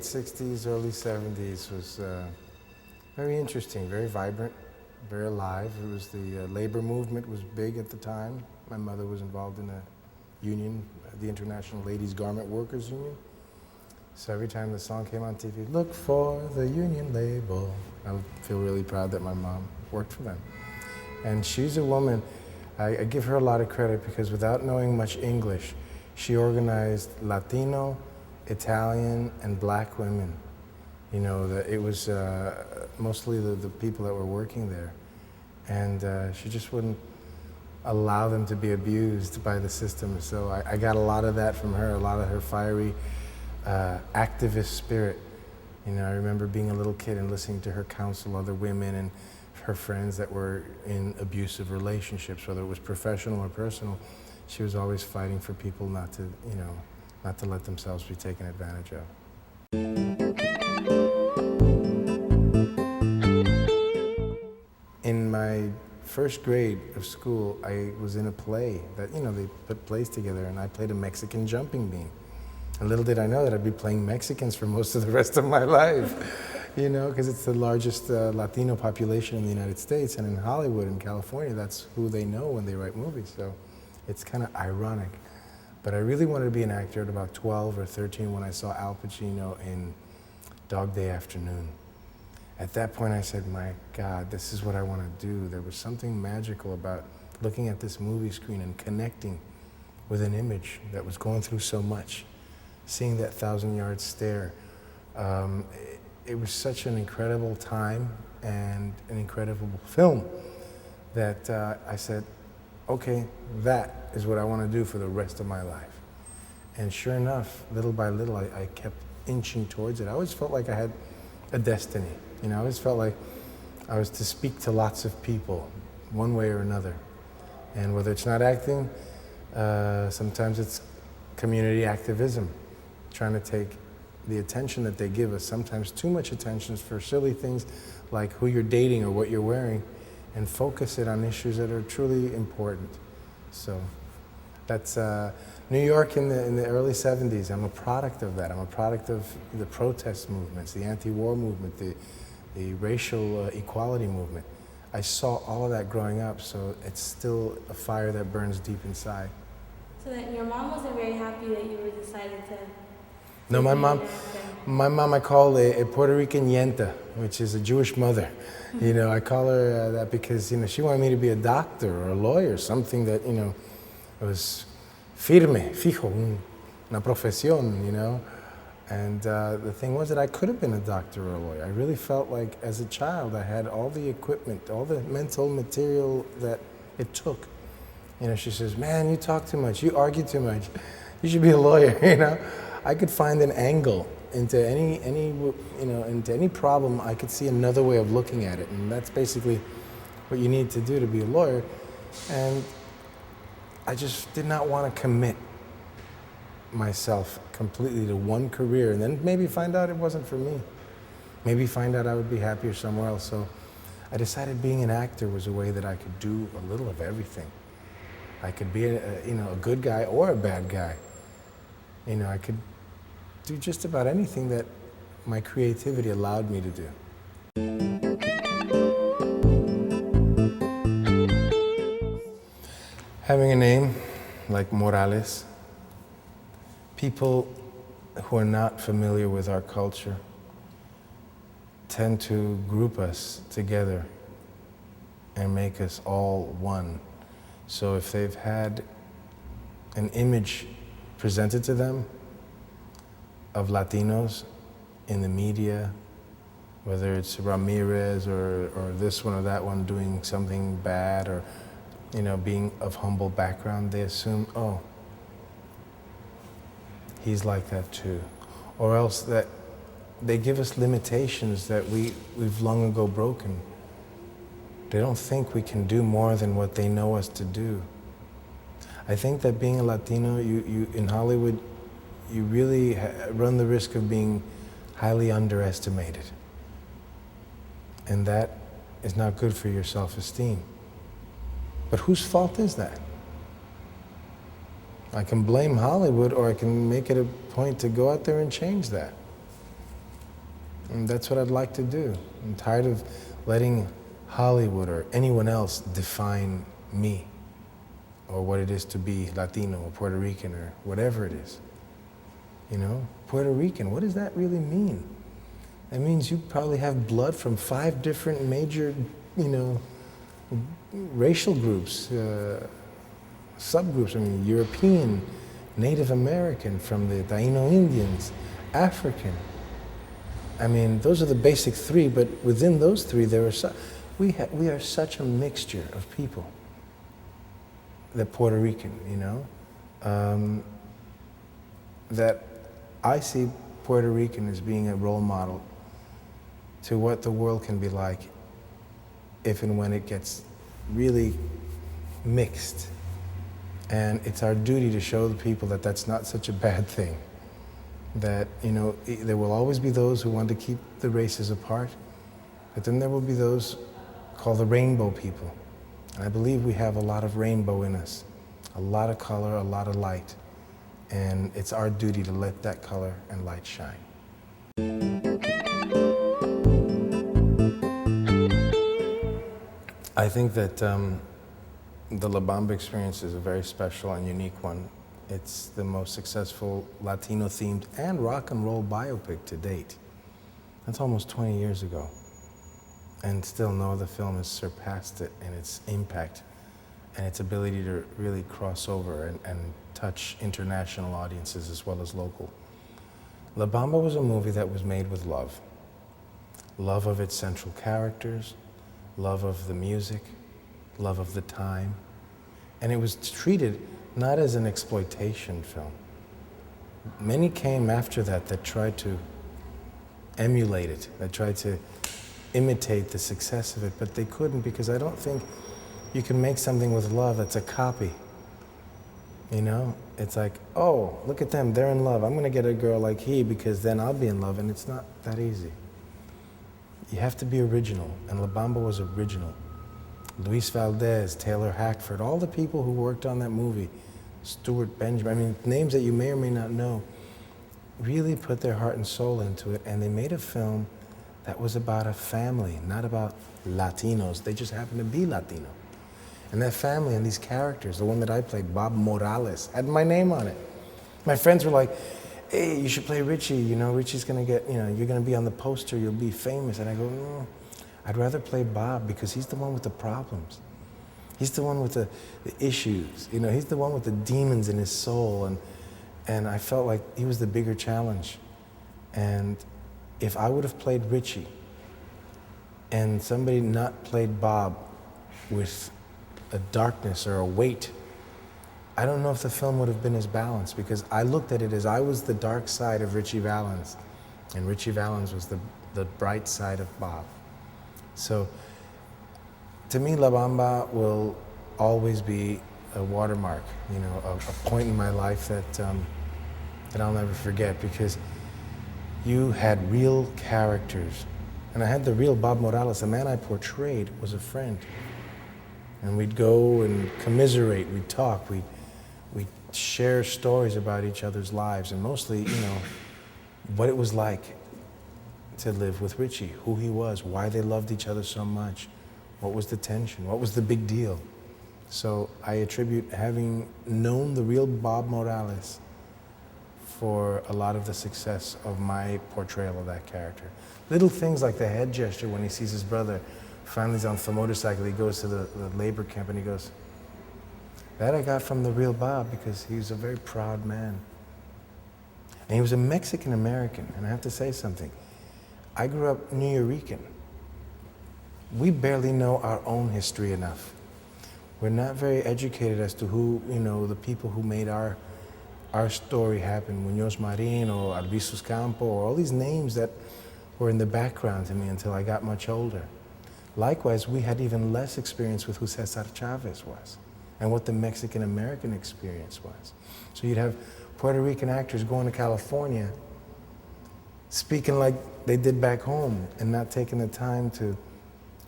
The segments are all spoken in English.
60s, early 70s was very interesting, very vibrant, very alive. It was the labor movement was big at the time. My mother was involved in a union, the International Ladies Garment Workers Union. So every time the song came on TV, look for the union label, I would feel really proud that my mom worked for them. And she's a woman, I give her a lot of credit because without knowing much English, she organized Latino, Italian, and black women. You know, it was mostly the people that were working there. And she just wouldn't allow them to be abused by the system. So I got a lot of that from her, a lot of her fiery activist spirit. You know, I remember being a little kid and listening to her counsel other women and her friends that were in abusive relationships, whether it was professional or personal. She was always fighting for people not to, you know, not to let themselves be taken advantage of. In my first grade of school, I was in a play that, you know, they put plays together, and I played a Mexican jumping bean. And little did I know that I'd be playing Mexicans for most of the rest of my life, you know, because it's the largest Latino population in the United States, and in Hollywood and California, that's who they know when they write movies, so it's kind of ironic. But I really wanted to be an actor at about 12 or 13 when I saw Al Pacino in Dog Day Afternoon. At that point I said, my God, this is what I want to do. There was something magical about looking at this movie screen and connecting with an image that was going through so much. Seeing that 1,000-yard stare. It was such an incredible time and an incredible film that I said, okay, that is what I want to do for the rest of my life. And sure enough, little by little, I kept inching towards it. I always felt like I had a destiny. You know, I always felt like I was to speak to lots of people, one way or another. And whether it's not acting, sometimes it's community activism, trying to take the attention that they give us, sometimes too much attention for silly things like who you're dating or what you're wearing, and focus it on issues that are truly important. So that's New York in the early 70s. I'm a product of that. I'm a product of the protest movements, the anti-war movement, the racial equality movement. I saw all of that growing up, so it's still a fire that burns deep inside. So that your mom wasn't very happy that you were decided to... No, my mom I call a Puerto Rican yenta, which is a Jewish mother. You know, I call her that because, you know, she wanted me to be a doctor or a lawyer, something that, you know, was firme, fijo, una profesión, you know. And the thing was that I could have been a doctor or a lawyer. I really felt like as a child I had all the equipment, all the mental material that it took. You know, she says, man, you talk too much, you argue too much, you should be a lawyer, you know. I could find an angle into into any problem. I could see another way of looking at it, and that's basically what you need to do to be a lawyer. And I just did not want to commit myself completely to one career and then maybe find out it wasn't for me. Maybe find out I would be happier somewhere else. So I decided being an actor was a way that I could do a little of everything. I could be a good guy or a bad guy. You know, I could do just about anything that my creativity allowed me to do. Having a name like Morales, people who are not familiar with our culture tend to group us together and make us all one. So if they've had an image presented to them of Latinos in the media, whether it's Ramirez or this one or that one doing something bad or, you know, being of humble background, they assume, oh, he's like that too. Or else that they give us limitations that we've long ago broken. They don't think we can do more than what they know us to do. I think that being a Latino, you in Hollywood, you really run the risk of being highly underestimated. And that is not good for your self-esteem. But whose fault is that? I can blame Hollywood, or I can make it a point to go out there and change that. And that's what I'd like to do. I'm tired of letting Hollywood or anyone else define me or what it is to be Latino or Puerto Rican or whatever it is. You know, Puerto Rican, what does that really mean? That means you probably have blood from 5 different major, you know, racial groups, subgroups. I mean, European, Native American, from the Taino Indians, African. I mean, those are the basic 3, but within those 3, there are we are such a mixture of people. The Puerto Rican, you know, that I see Puerto Rican as being a role model to what the world can be like if and when it gets really mixed. And it's our duty to show the people that that's not such a bad thing. That, you know, there will always be those who want to keep the races apart, but then there will be those called the rainbow people. And I believe we have a lot of rainbow in us, a lot of color, a lot of light. And it's our duty to let that color and light shine. I think that the La Bamba experience is a very special and unique one. It's the most successful Latino-themed and rock and roll biopic to date. That's almost 20 years ago. And still no other film has surpassed it in its impact and its ability to really cross over and touch international audiences as well as local. La Bamba was a movie that was made with love. Love of its central characters, love of the music, love of the time. And it was treated not as an exploitation film. Many came after that tried to emulate it, that tried to imitate the success of it, but they couldn't, because I don't think you can make something with love that's a copy. You know, it's like, oh, look at them, they're in love. I'm gonna get a girl like he because then I'll be in love, and it's not that easy. You have to be original, and La Bamba was original. Luis Valdez, Taylor Hackford, all the people who worked on that movie, Stuart Benjamin, I mean, names that you may or may not know, really put their heart and soul into it, and they made a film that was about a family, not about Latinos. They just happened to be Latino. And that family and these characters, the one that I played, Bob Morales, had my name on it. My friends were like, hey, you should play Richie, you know, Richie's gonna get, you know, you're gonna be on the poster, you'll be famous. And I go, no, I'd rather play Bob because he's the one with the problems. He's the one with the issues, you know, he's the one with the demons in his soul. And I felt like he was the bigger challenge. And if I would have played Richie and somebody not played Bob with a darkness or a weight, I don't know if the film would have been as balanced, because I looked at it as I was the dark side of Richie Valens, and Richie Valens was the bright side of Bob. So to me, La Bamba will always be a watermark, you know, a point in my life that I'll never forget, because you had real characters. And I had the real Bob Morales, the man I portrayed was a friend. And we'd go and commiserate, we'd talk, we'd share stories about each other's lives, and mostly, you know, what it was like to live with Richie, who he was, why they loved each other so much, what was the tension, what was the big deal. So I attribute having known the real Bob Morales for a lot of the success of my portrayal of that character. Little things like the head gesture when he sees his brother, finally he's on the motorcycle, he goes to the labor camp and he goes, that I got from the real Bob, because he was a very proud man. And he was a Mexican American, and I have to say something. I grew up New Yorican. We barely know our own history enough. We're not very educated as to who, you know, the people who made our story happen, Muñoz Marin or Albizus Campo, or all these names that were in the background to me until I got much older. Likewise, we had even less experience with who Cesar Chavez was and what the Mexican-American experience was. So you'd have Puerto Rican actors going to California, speaking like they did back home and not taking the time to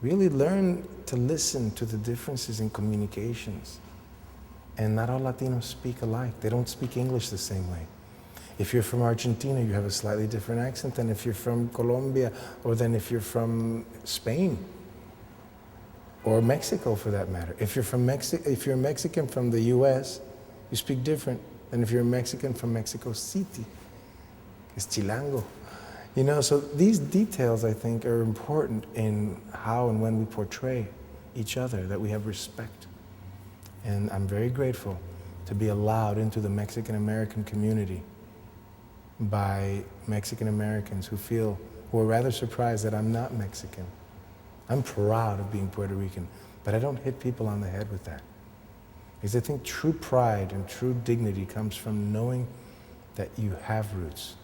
really learn to listen to the differences in communications. And not all Latinos speak alike. They don't speak English the same way. If you're from Argentina, you have a slightly different accent than if you're from Colombia or than if you're from Spain or Mexico for that matter. If you're if you're Mexican from the US, you speak different than if you're a Mexican from Mexico City. It's Chilango. You know, so these details I think are important in how and when we portray each other, that we have respect. And I'm very grateful to be allowed into the Mexican American community by Mexican Americans who are rather surprised that I'm not Mexican. I'm proud of being Puerto Rican, but I don't hit people on the head with that. Because I think true pride and true dignity comes from knowing that you have roots.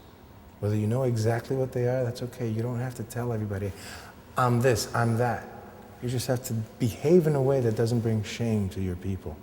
Whether you know exactly what they are, that's okay. You don't have to tell everybody, I'm this, I'm that. You just have to behave in a way that doesn't bring shame to your people.